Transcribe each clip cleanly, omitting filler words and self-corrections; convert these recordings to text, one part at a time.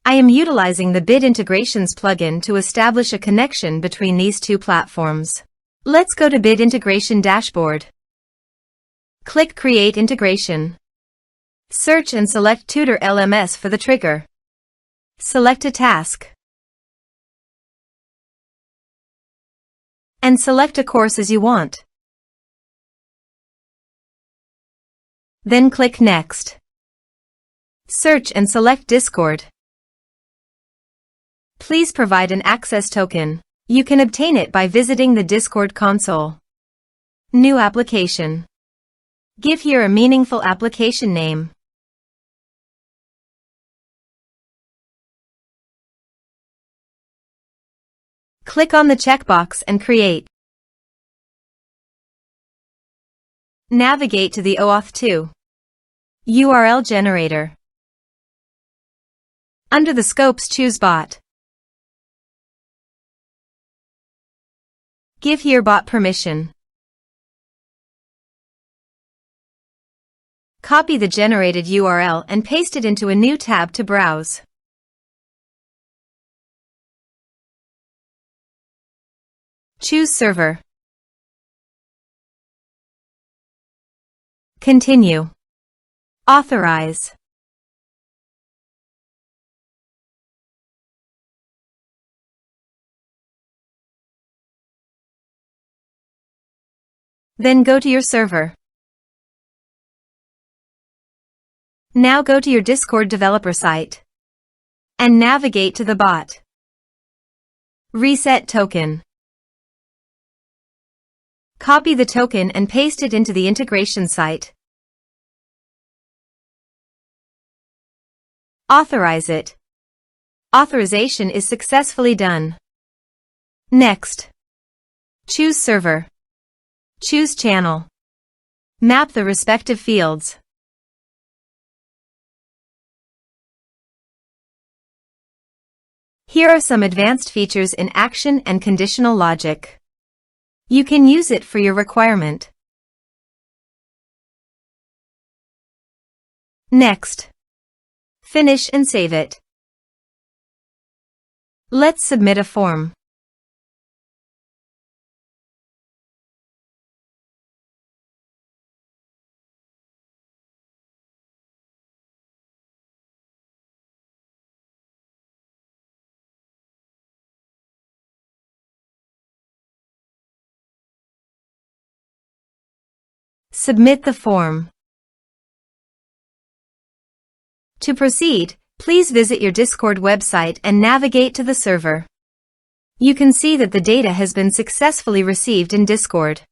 I am utilizing the Bid Integrations plugin to establish a connection between these two platforms. Let's go to Bid Integration Dashboard. Click Create Integration. Search and select Tutor LMS for the trigger. Select a task. And select a course as you want. Then click Next. Search and select Discord. Please provide an access token. You can obtain it by visiting the Discord console. New application. Give here a meaningful application name. Click on the checkbox and create. Navigate to the OAuth 2 URL generator. Under the scopes, choose Bot. Give here bot permission. Copy the generated URL and paste it into a new tab to browse. Choose Server. Continue. Authorize. Then go to your server. Now go to your Discord developer site and navigate to the bot. Reset token. Copy the token and paste it into the integration site. Authorize it. Authorization is successfully done. Next. Choose Server. Choose Channel. Map the respective fields. Here are some advanced features in action and conditional logic. You can use it for your requirement. Next. Finish and save it. Let's submit a form. Submit the form. To proceed, please visit your Discord website and navigate to the server. You can see that the data has been successfully received in Discord.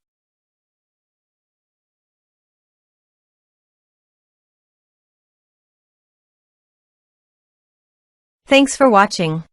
Thanks for watching.